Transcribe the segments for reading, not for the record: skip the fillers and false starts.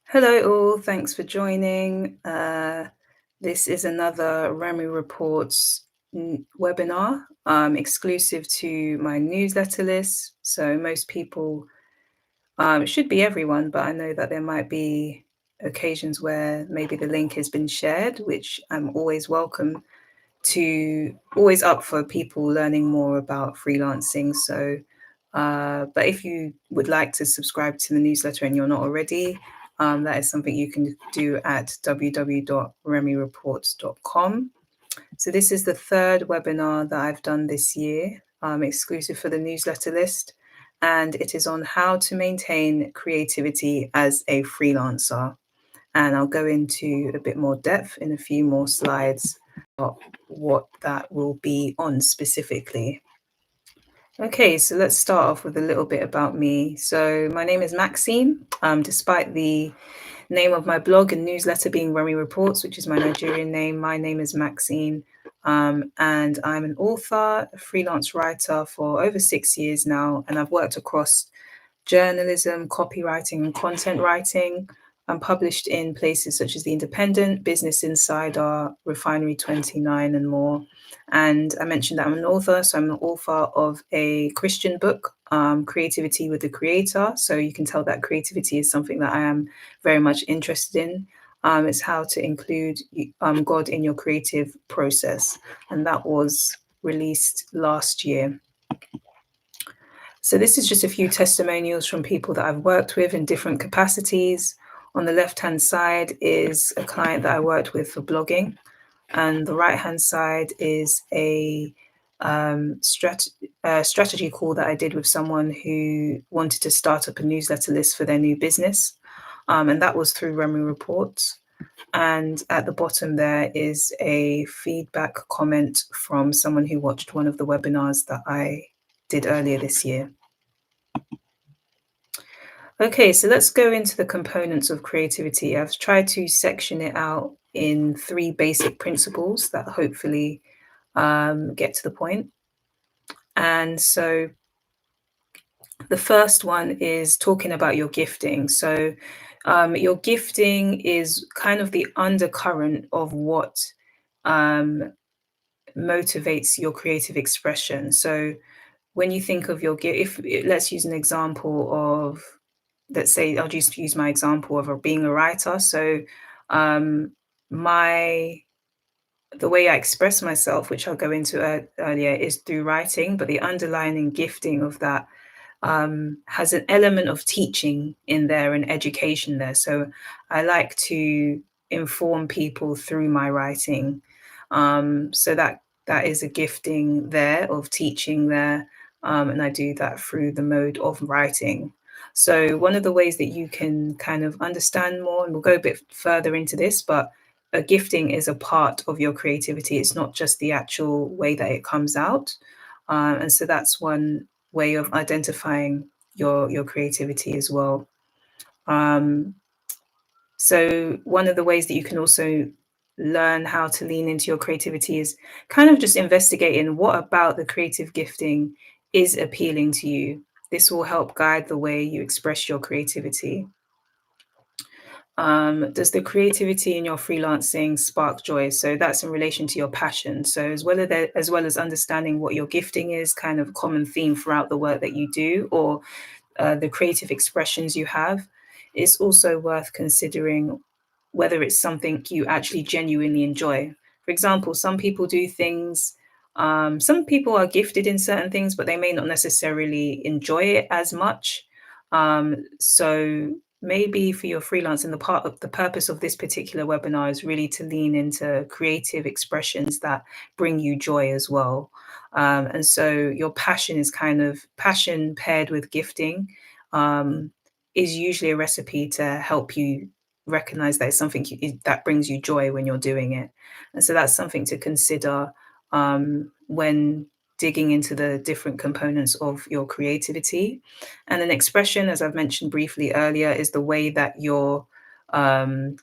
Hello, all. Thanks for joining. This is another Remy Reports webinar, exclusive to my newsletter list. So most people, it should be everyone, but I know that there might be occasions where maybe the link has been shared, which I'm always welcome to, always up for people learning more about freelancing. So, but if you would like to subscribe to the newsletter and you're not already, that is something you can do at www.remyreports.com. So this is the third webinar that I've done this year, exclusive for the newsletter list, and it is on how to maintain creativity as a freelancer. And I'll go into a bit more depth in a few more slides about what that will be on specifically. Okay, so let's start off with a little bit about me. So my name is Maxine. Despite the name of my blog and newsletter being Remy Reports, which is my Nigerian name, my name is Maxine. And I'm an author, a freelance writer for over 6 years now, and I've worked across journalism, copywriting, and content writing. I'm published in places such as The Independent, Business Insider, Refinery 29, and more. And I mentioned that I'm an author, so I'm the author of a Christian book, Creativity with the Creator. So you can tell that creativity is something that I am very much interested in. It's how to include God in your creative process. And that was released last year. So this is just a few testimonials from people that I've worked with in different capacities. On the left-hand side is a client that I worked with for blogging, and the right-hand side is a strategy call that I did with someone who wanted to start up a newsletter list for their new business, and that was through Remy Reports. And at the bottom there is a feedback comment from someone who watched one of the webinars that I did earlier this year. Okay, so let's go into the components of creativity. I've tried to section it out in 3 basic principles that hopefully get to the point. And so the first one is talking about your gifting. So your gifting is kind of the undercurrent of what motivates your creative expression. So when you think of your gift, if let's use an example of, let's say I'll just use my example of being a writer. So um, my the way I express myself, which I'll go into earlier, is through writing, but the underlying gifting of that has an element of teaching in there and education there. So I like to inform people through my writing. So that is a gifting there of teaching there. And I do that through the mode of writing. So one of the ways that you can kind of understand more, and we'll go a bit further into this, but a gifting is a part of your creativity. It's not just the actual way that it comes out. And so that's one way of identifying your creativity as well. So one of the ways that you can also learn how to lean into your creativity is kind of just investigating what about the creative gifting is appealing to you. This will help guide the way you express your creativity. Does the creativity in your freelancing spark joy? So that's in relation to your passion. So as well as understanding what your gifting is, kind of common theme throughout the work that you do, or the creative expressions you have, it's also worth considering whether it's something you actually genuinely enjoy. For example, some people do things, some people are gifted in certain things, but they may not necessarily enjoy it as much. So maybe for your freelancing, the purpose of this particular webinar is really to lean into creative expressions that bring you joy as well. And so your passion is kind of passion paired with gifting, is usually a recipe to help you recognize that it's something that brings you joy when you're doing it. And so that's something to consider when digging into the different components of your creativity. And an expression, as I've mentioned briefly earlier, is the way that your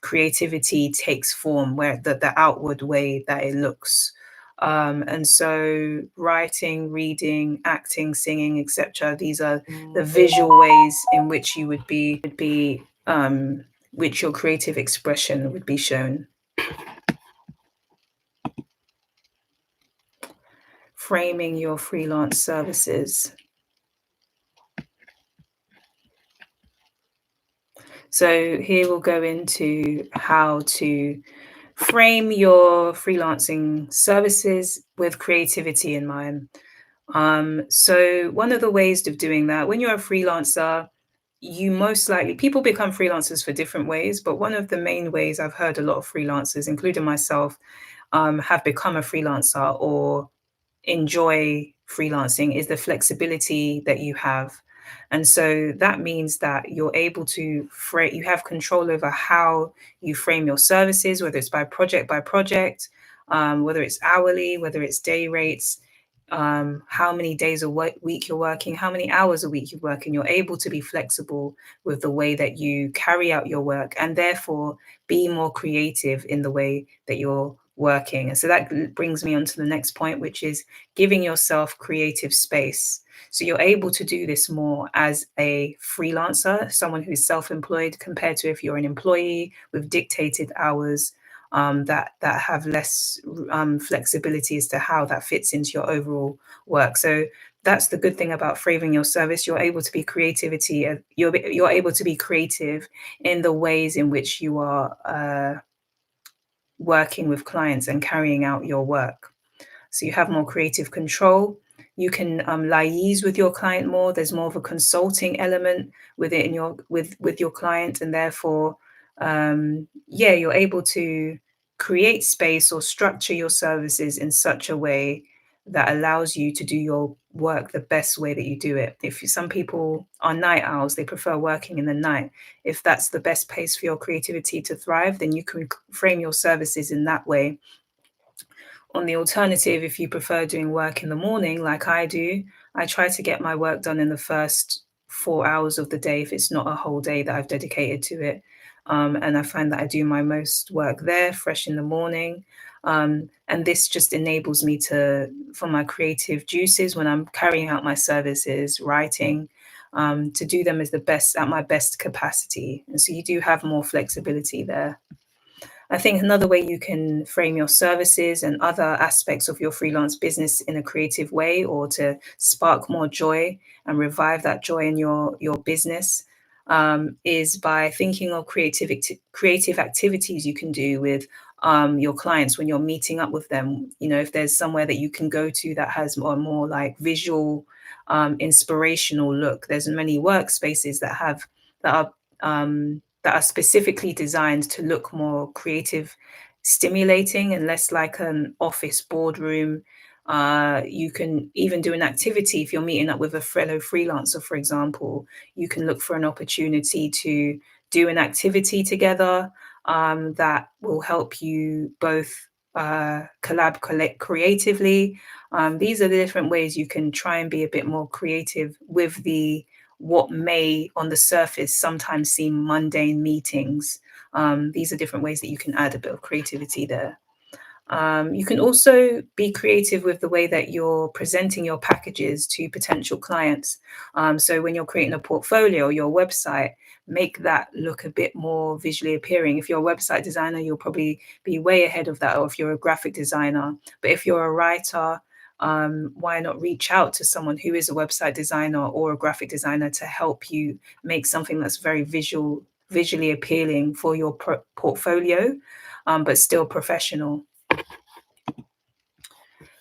creativity takes form, where the outward way that it looks. And so writing, reading, acting, singing, etc. These are the visual ways in which you would be which your creative expression would be shown. Framing your freelance services. So here we'll go into how to frame your freelancing services with creativity in mind. So one of the ways of doing that, when you're a freelancer, you most likely people become freelancers for different ways, but one of the main ways I've heard a lot of freelancers, including myself, have become a freelancer or enjoy freelancing is the flexibility that you have. And so that means that you're able to frame, you have control over how you frame your services, whether it's by project, whether it's hourly, whether it's day rates, how many days a week you're working, how many hours a week you work, and you're able to be flexible with the way that you carry out your work and therefore be more creative in the way that you're working. And so that brings me on to the next point, which is giving yourself creative space. So you're able to do this more as a freelancer, someone who's self-employed, compared to if you're an employee with dictated hours, that have less flexibility as to how that fits into your overall work. So that's the good thing about framing your service. You're able to be creativity. You're able to be creative in the ways in which you are working with clients and carrying out your work. So you have more creative control. You can liaise with your client more. There's more of a consulting element with it in your with your client, and therefore, yeah, you're able to create space or structure your services in such a way that allows you to do your work the best way that you do it. If some people are night owls, they prefer working in the night. If that's the best place for your creativity to thrive, then you can frame your services in that way. On the alternative, if you prefer doing work in the morning, like I do, I try to get my work done in the first 4 hours of the day if it's not a whole day that I've dedicated to it. And I find that I do my most work there, fresh in the morning. And this just enables me to, for my creative juices, when I'm carrying out my services, writing, to do them as the best at my best capacity. And so you do have more flexibility there. I think another way you can frame your services and other aspects of your freelance business in a creative way, or to spark more joy and revive that joy in your business, is by thinking of creative activities you can do with your clients when you're meeting up with them. You know, if there's somewhere that you can go to that has more like visual, inspirational look. There's many workspaces that are that are specifically designed to look more creative, stimulating, and less like an office boardroom. You can even do an activity if you're meeting up with a fellow freelancer, for example. You can look for an opportunity to do an activity together that will help you both collect creatively. These are the different ways you can try and be a bit more creative with the what may on the surface sometimes seem mundane meetings. These are different ways that you can add a bit of creativity there. You can also be creative with the way that you're presenting your packages to potential clients. So when you're creating a portfolio, your website, make that look a bit more visually appealing. If you're a website designer, you'll probably be way ahead of that, or if you're a graphic designer. But if you're a writer, why not reach out to someone who is a website designer or a graphic designer to help you make something that's very visually appealing for your portfolio, but still professional.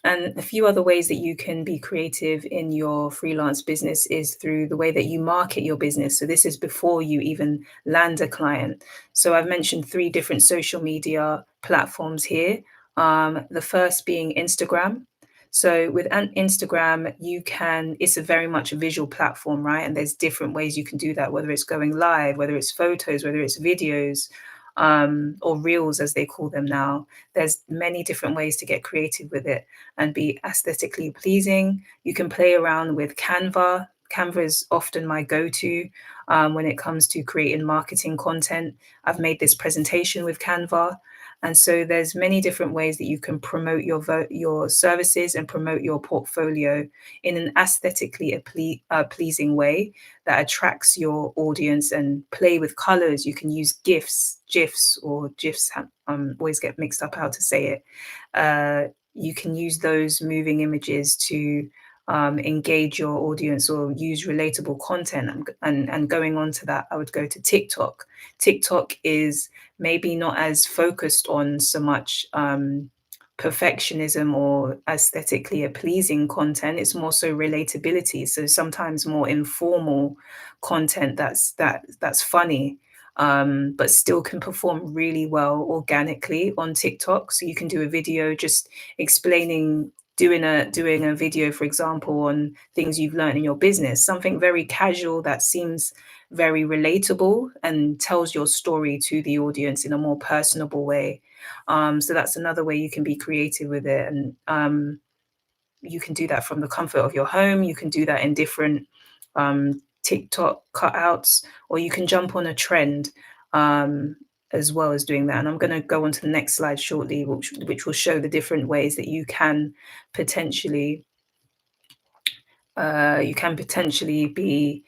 And a few other ways that you can be creative in your freelance business is through the way that you market your business. So this is before you even land a client. So I've mentioned three different social media platforms here. The first being Instagram. So with an Instagram, it's a very much a visual platform, right? And there's different ways you can do that, whether it's going live, whether it's photos, whether it's videos, or reels as they call them now. There's many different ways to get creative with it and be aesthetically pleasing. You can play around with Canva. Canva is often my go-to when it comes to creating marketing content. I've made this presentation with Canva. And so there's many different ways that you can promote your services and promote your portfolio in an aesthetically pleasing way that attracts your audience, and play with colors. You can use GIFs, or GIFs, always get mixed up how to say it. You can use those moving images to engage your audience, or use relatable content. And going on to that, I would go to TikTok. TikTok is maybe not as focused on so much perfectionism or aesthetically pleasing content. It's more so relatability. So sometimes more informal content that's funny, but still can perform really well organically on TikTok. So you can do a video just explaining, doing a video, for example, on things you've learned in your business, something very casual that seems very relatable and tells your story to the audience in a more personable way. So that's another way you can be creative with it. And you can do that from the comfort of your home. You can do that in different TikTok cutouts, or you can jump on a trend as well as doing that. And I'm going to go on to the next slide shortly, which will show the different ways that potentially you can potentially be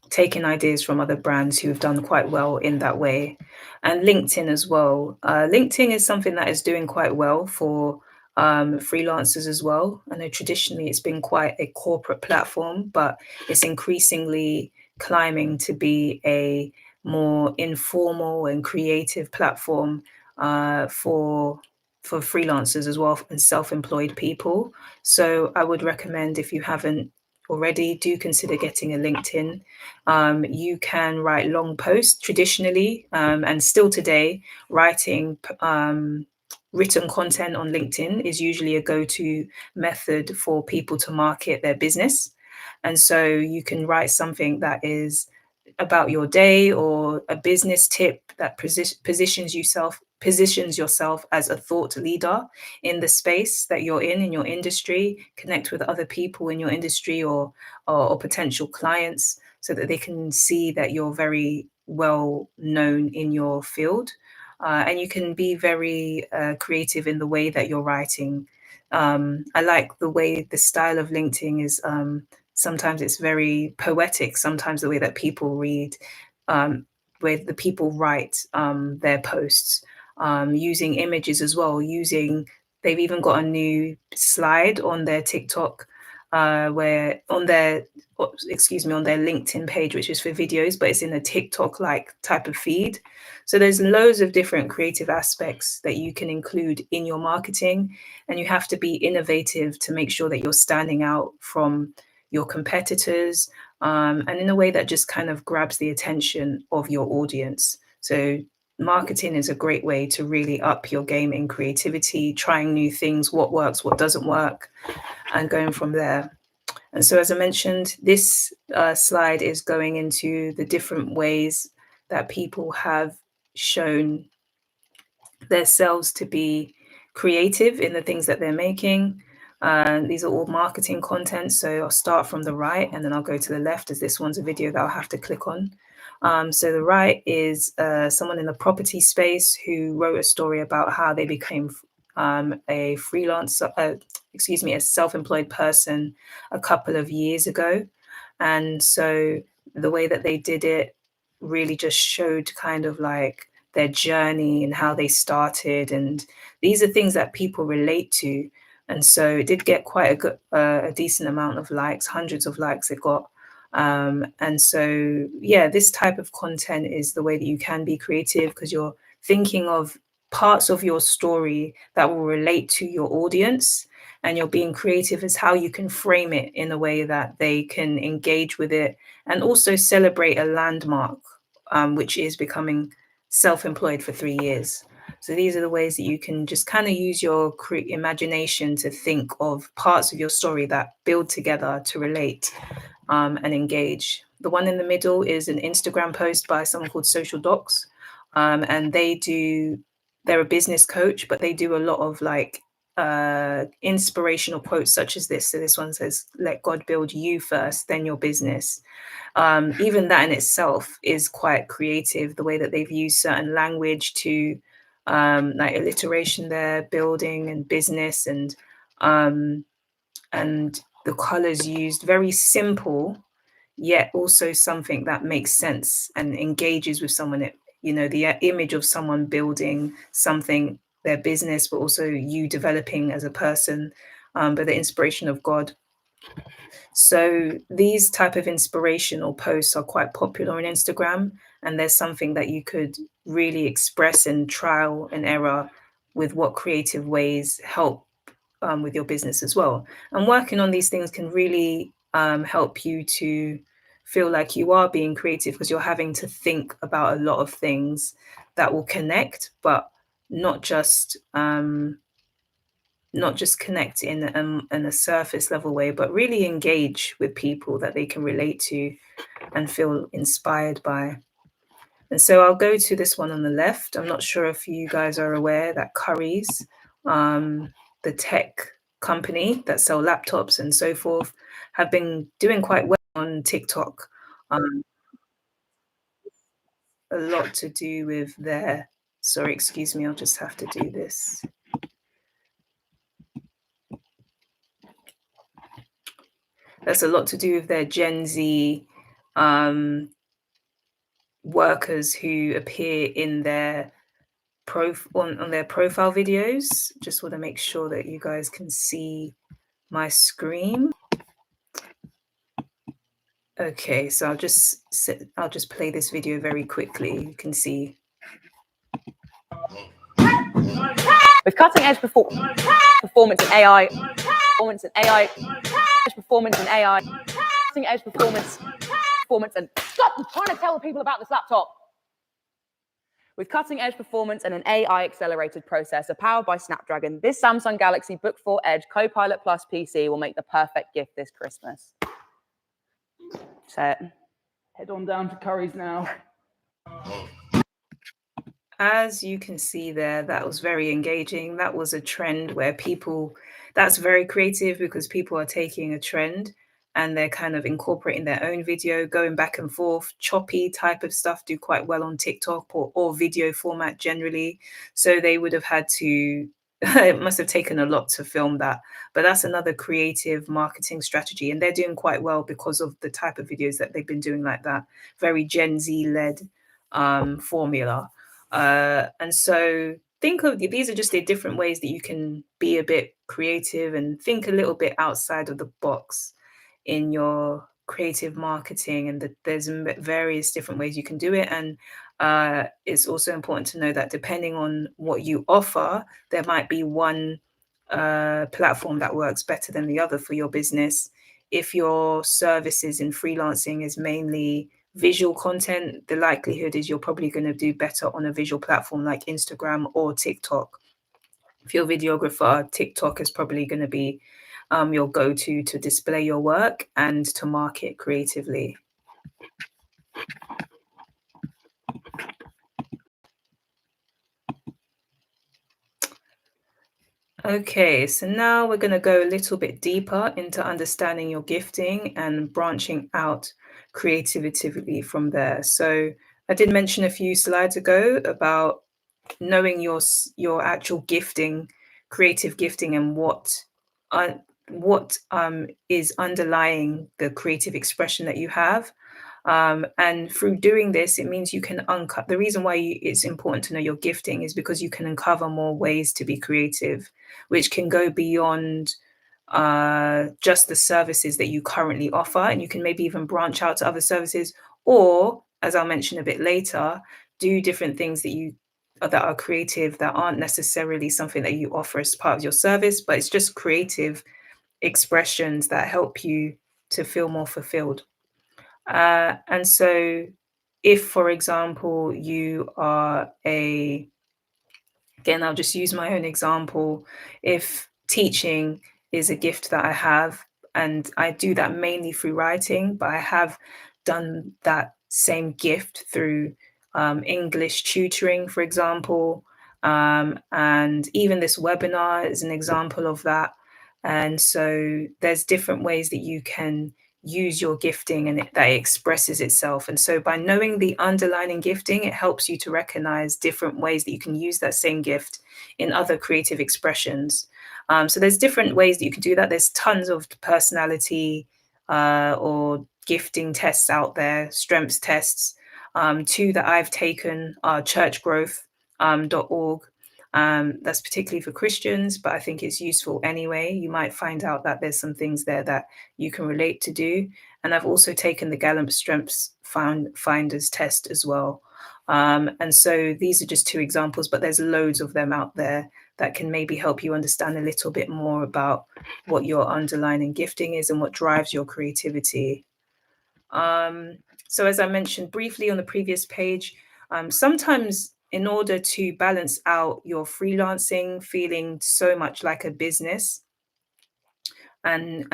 taking ideas from other brands who have done quite well in that way. And LinkedIn as well. LinkedIn is something that is doing quite well for freelancers as well. I know traditionally it's been quite a corporate platform, but it's increasingly climbing to be a more informal and creative platform for freelancers as well, and self-employed people. So I would recommend, if you haven't already, do consider getting a LinkedIn. You can write long posts traditionally, and still today, writing written content on LinkedIn is usually a go-to method for people to market their business. And so you can write something that is about your day, or a business tip that positions yourself as a thought leader in the space that you're in your industry. Connect with other people in your industry, or potential clients, so that they can see that you're very well known in your field. And you can be very creative in the way that you're writing. I like the way the style of LinkedIn is. Sometimes it's very poetic. Sometimes the way that people read, where the people write their posts, using images as well. They've even got a new slide on their TikTok, where on their, excuse me, on their LinkedIn page, which is for videos, but it's in a TikTok like type of feed. So there's loads of different creative aspects that you can include in your marketing, and you have to be innovative to make sure that you're standing out from your competitors, and in a way that just kind of grabs the attention of your audience. So marketing is a great way to really up your game in creativity, trying new things, what works, what doesn't work, and going from there. And so, as I mentioned, this slide is going into the different ways that people have shown themselves to be creative in the things that they're making. These are all marketing content. So I'll start from the right and then I'll go to the left, as this one's a video that I'll have to click on. So the right is someone in the property space who wrote a story about how they became a freelancer, a self-employed person a couple of years ago. And so the way that they did it really just showed kind of like their journey and how they started. And these are things that people relate to. And so it did get quite a decent amount of likes, hundreds of likes it got. And so, yeah, this type of content is the way that you can be creative, because you're thinking of parts of your story that will relate to your audience, and you're being creative as how you can frame it in a way that they can engage with it, and also celebrate a landmark, which is becoming self-employed for 3 years. So these are the ways that you can just kind of use your imagination to think of parts of your story that build together to relate, and engage. The one in the middle is an Instagram post by someone called Social Docs. And they're a business coach, but they do a lot of like inspirational quotes such as this. So this one says, "Let God build you first, then your business." Even that in itself is quite creative, the way that they've used certain language to like alliteration there, building and business, um, and the colors used, very simple, yet also something that makes sense and engages with someone. The image of someone building something, their business, but also you developing as a person, but the inspiration of God. So these type of inspirational posts are quite popular on Instagram, and there's something that you could really express and trial and error with what creative ways help with your business as well. And working on these things can really help you to feel like you are being creative, because you're having to think about a lot of things that will connect, but not just connect in a surface level way, but really engage with people that they can relate to and feel inspired by. And so I'll go to this one on the left. I'm not sure if you guys are aware that Currys, the tech company that sell laptops and so forth, have been doing quite well on TikTok. Um, a lot to do with their, sorry, excuse me, I'll just have to do this. That's a lot to do with their Gen Z workers who appear in their on their profile videos. Just want to make sure that you guys can see my screen. Okay, so I'll just play this video very quickly. You can see. With cutting edge performance in AI, cutting edge performance, and stop! I'm trying to tell people about this laptop. With cutting edge performance and an AI accelerated processor powered by Snapdragon, this Samsung Galaxy Book 4 Edge Copilot Plus PC will make the perfect gift this Christmas. So head on down to Currys now. As you can see there, that was very engaging. That was a trend where that's very creative, because people are taking a trend and they're kind of incorporating their own video, going back and forth. Choppy type of stuff do quite well on TikTok, or video format generally. So they would have had to, it must have taken a lot to film that. But that's another creative marketing strategy. And they're doing quite well because of the type of videos that they've been doing, like that. Very Gen Z led formula. And so think of these are just the different ways that you can be a bit creative and think a little bit outside of the box in your creative marketing, and that there's various different ways you can do it. And it's also important to know that depending on what you offer, there might be one platform that works better than the other for your business. If your services in freelancing is mainly visual content, the likelihood is you're probably going to do better on a visual platform like Instagram or TikTok. If you're a videographer, TikTok is probably going to be your go-to to display your work and to market creatively. Okay, so now we're going to go a little bit deeper into understanding your gifting and branching out creatively from there. So I did mention a few slides ago about knowing your actual gifting, creative gifting, and what is underlying the creative expression that you have. And through doing this, it means you can uncover. The reason why it's important to know your gifting is because you can uncover more ways to be creative, which can go beyond just the services that you currently offer. And you can maybe even branch out to other services, or, as I'll mention a bit later, do different things that are creative, that aren't necessarily something that you offer as part of your service, but it's just creative expressions that help you to feel more fulfilled. And so if, for example, you are again, I'll just use my own example. If teaching is a gift that I have, and I do that mainly through writing, but I have done that same gift through English tutoring, for example. And even this webinar is an example of that. And so there's different ways that you can use your gifting and that it expresses itself. And so by knowing the underlying gifting, it helps you to recognize different ways that you can use that same gift in other creative expressions. So there's different ways that you can do that. There's tons of personality or gifting tests out there, strengths tests. Two that I've taken are churchgrowth.org. That's particularly for Christians, but I think it's useful anyway. You might find out that there's some things there that you can relate to do. And I've also taken the Gallup Strengths Finders test as well. And so these are just two examples, but there's loads of them out there that can maybe help you understand a little bit more about what your underlying gifting is and what drives your creativity. So as I mentioned briefly on the previous page, sometimes in order to balance out your freelancing feeling so much like a business, and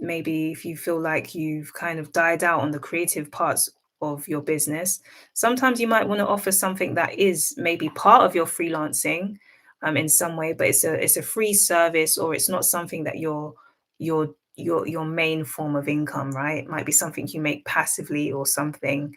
maybe if you feel like you've kind of died out on the creative parts of your business, sometimes you might want to offer something that is maybe part of your freelancing in some way, but it's a free service, or it's not something that your main form of income, right? It might be something you make passively, or something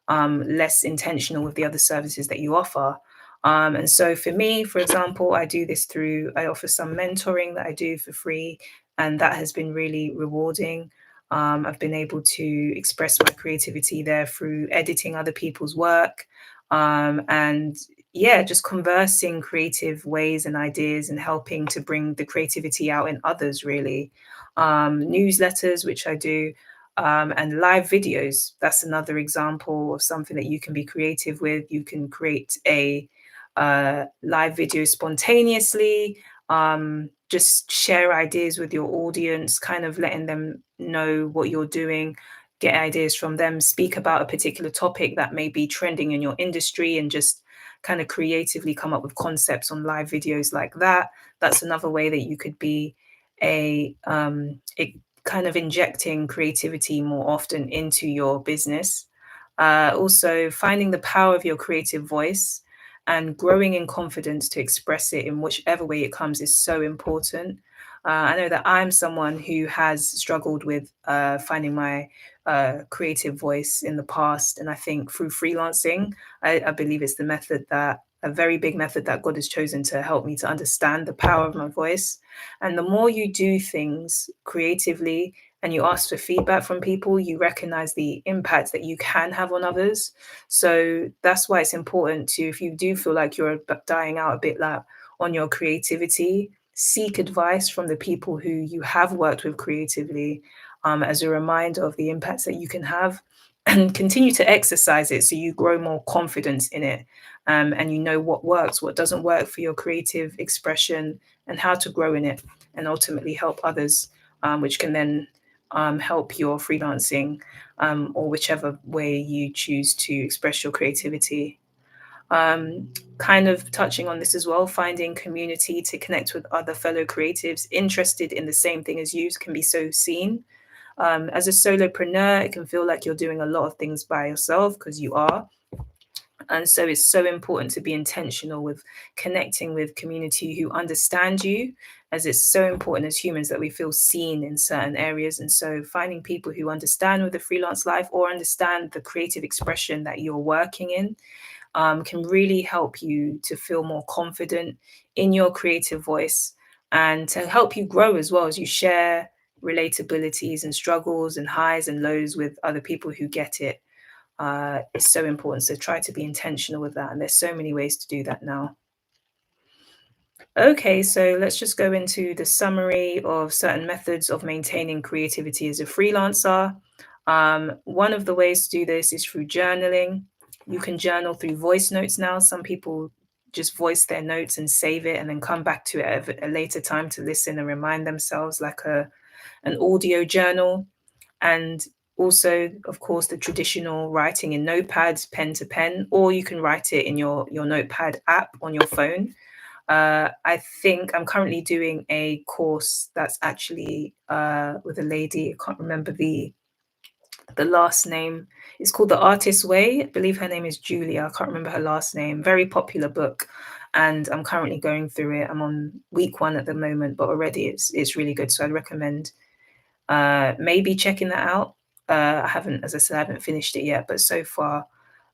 less intentional with the other services that you offer. And so for me, for example, I offer some mentoring that I do for free, and that has been really rewarding. I've been able to express my creativity there through editing other people's work, and yeah, just conversing creative ways and ideas and helping to bring the creativity out in others, really. Newsletters, which I do, and live videos. That's another example of something that you can be creative with. You can create a live video spontaneously, just share ideas with your audience, kind of letting them know what you're doing, get ideas from them, speak about a particular topic that may be trending in your industry, and just kind of creatively come up with concepts on live videos like that. That's another way that you could be kind of injecting creativity more often into your business. Also, finding the power of your creative voice and growing in confidence to express it in whichever way it comes is so important. I know that I'm someone who has struggled with finding my creative voice in the past. And I think through freelancing, I believe it's a very big method that God has chosen to help me to understand the power of my voice. And the more you do things creatively and you ask for feedback from people, you recognize the impact that you can have on others. So that's why it's important to, if you do feel like you're dying out a bit like on your creativity, seek advice from the people who you have worked with creatively, as a reminder of the impacts that you can have, and continue to exercise it so you grow more confidence in it, and you know what works, what doesn't work for your creative expression, and how to grow in it and ultimately help others, which can then help your freelancing, or whichever way you choose to express your creativity. Kind of touching on this as well, finding community to connect with other fellow creatives interested in the same thing as you can be so seen. As a solopreneur, it can feel like you're doing a lot of things by yourself, because you are. And so it's so important to be intentional with connecting with community who understand you, as it's so important as humans that we feel seen in certain areas. And so finding people who understand with the freelance life, or understand the creative expression that you're working in, can really help you to feel more confident in your creative voice, and to help you grow as well, as you share relatabilities and struggles and highs and lows with other people who get it. It's so important. So try to be intentional with that. And there's so many ways to do that now. Okay, so let's just go into the summary of certain methods of maintaining creativity as a freelancer. One of the ways to do this is through journaling. You can journal through voice notes now. Some people just voice their notes and save it and then come back to it at a later time to listen and remind themselves, like an audio journal. And also, of course, the traditional writing in notepads, pen to pen, or you can write it in your notepad app on your phone. I think I'm currently doing a course that's actually with a lady. I can't remember the last name. It's called The Artist's Way. I believe her name is Julia. I can't remember her last name. Very popular book, and I'm currently going through it. I'm on week 1 at the moment, but already it's really good. So I'd recommend maybe checking that out. I haven't, as I said, I haven't finished it yet, but so far,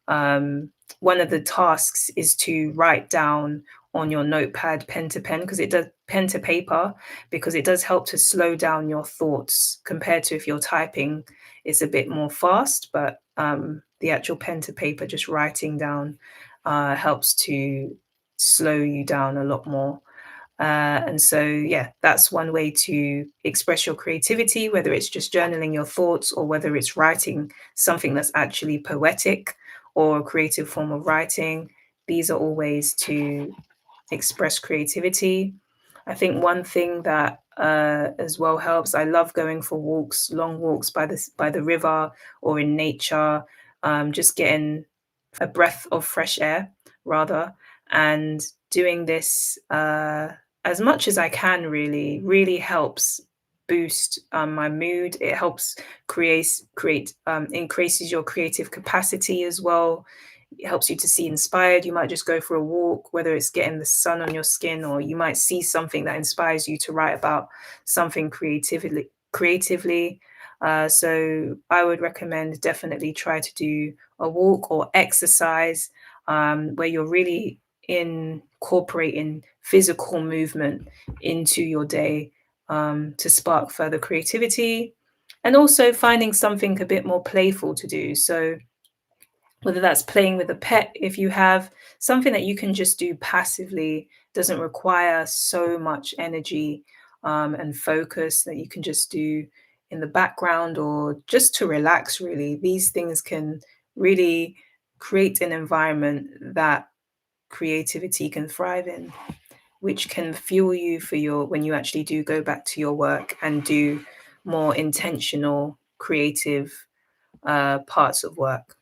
one of the tasks is to write down on your notepad, pen to pen, because it does pen to paper, because it does help to slow down your thoughts compared to if you're typing, it's a bit more fast, but the actual pen to paper, just writing down, helps to slow you down a lot more. And so, yeah, that's one way to express your creativity, whether it's just journaling your thoughts or whether it's writing something that's actually poetic or a creative form of writing. These are all ways to express creativity. I think one thing that as well helps. I love going for walks, long walks by the river or in nature, just getting a breath of fresh air, rather, and doing this as much as I can. Really helps boost my mood. It helps create increases your creative capacity as well. It helps you to see inspired. You might just go for a walk, whether it's getting the sun on your skin, or you might see something that inspires you to write about something creatively. So I would recommend definitely try to do a walk or exercise, where you're really incorporating physical movement into your day, to spark further creativity, and also finding something a bit more playful to do. So whether that's playing with a pet, if you have something that you can just do passively, doesn't require so much energy, and focus, that you can just do in the background or just to relax, really. These things can really create an environment that creativity can thrive in, which can fuel you for your when you actually do go back to your work and do more intentional creative parts of work.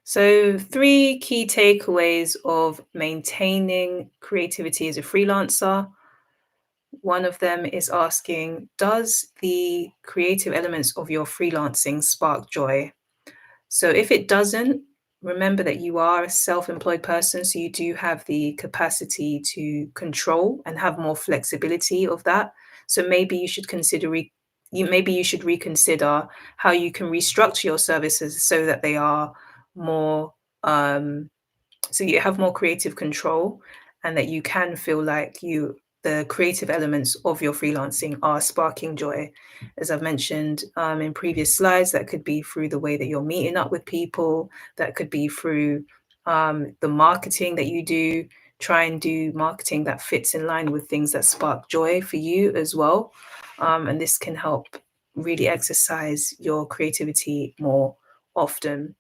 So, three key takeaways of maintaining creativity as a freelancer. One of them is asking, does the creative elements of your freelancing spark joy? So, if it doesn't, remember that you are a self employed person. So, you do have the capacity to control and have more flexibility of that. So, maybe you should maybe you should reconsider how you can restructure your services so that they are more um, so you have more creative control, and that you can feel like the creative elements of your freelancing are sparking joy. As I've mentioned in previous slides, that could be through the way that you're meeting up with people, that could be through the marketing that you do. Try and do marketing that fits in line with things that spark joy for you as well. And this can help really exercise your creativity more often.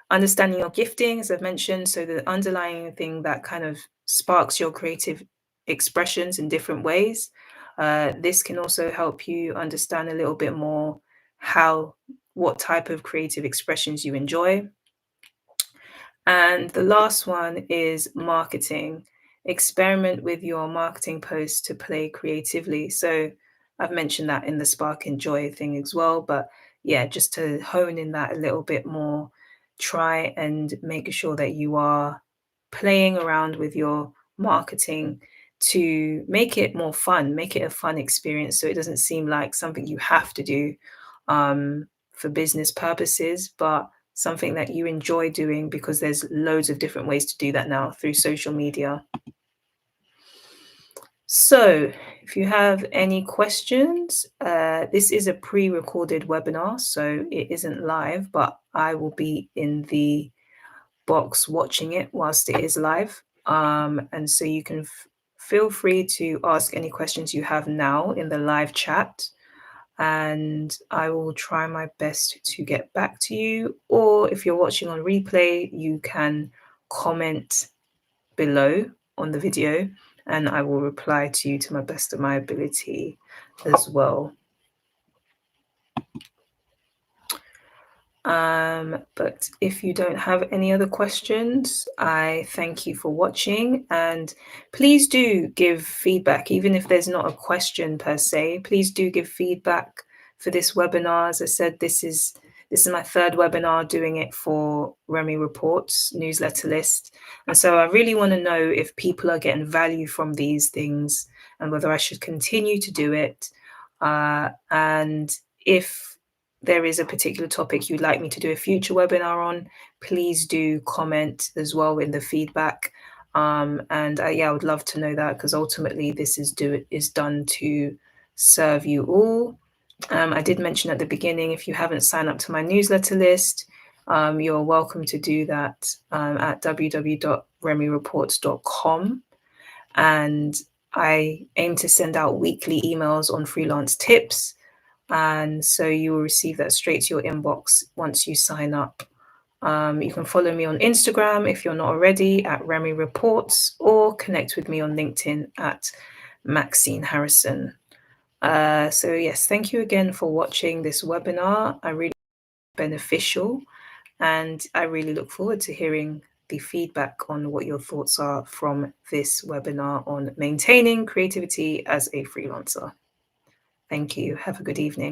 Understanding your gifting, as I've mentioned, so the underlying thing that kind of sparks your creative expressions in different ways. This can also help you understand a little bit more what type of creative expressions you enjoy. And the last one is marketing. Experiment with your marketing posts to play creatively. So I've mentioned that in the spark and joy thing as well. But yeah, just to hone in that a little bit more, try and make sure that you are playing around with your marketing to make it more fun, make it a fun experience so it doesn't seem like something you have to do for business purposes, but something that you enjoy doing, because there's loads of different ways to do that now through social media. So if you have any questions, this is a pre-recorded webinar, so it isn't live, but I will be in the box watching it whilst it is live. And so you can feel free to ask any questions you have now in the live chat, and I will try my best to get back to you. Or if you're watching on replay, you can comment below on the video and I will reply to you to my best of my ability as well. But if you don't have any other questions, I thank you for watching, and please do give feedback, even if there's not a question per se. Please do give feedback for this webinar. As I said, this is my third webinar doing it for Remy Reports newsletter list, and so I really want to know if people are getting value from these things and whether I should continue to do it. And if there is a particular topic you'd like me to do a future webinar on, please do comment as well in the feedback. And yeah, I would love to know that, because ultimately this is done to serve you all. I did mention at the beginning, if you haven't signed up to my newsletter list, you're welcome to do that at www.remyreports.com. And I aim to send out weekly emails on freelance tips. And so you will receive that straight to your inbox once you sign up. You can follow me on Instagram if you're not already at Remy Reports, or connect with me on LinkedIn at Maxine Harrison. So yes, thank you again for watching this webinar. I really beneficial, and I really look forward to hearing the feedback on what your thoughts are from this webinar on maintaining creativity as a freelancer. Thank you. Have a good evening.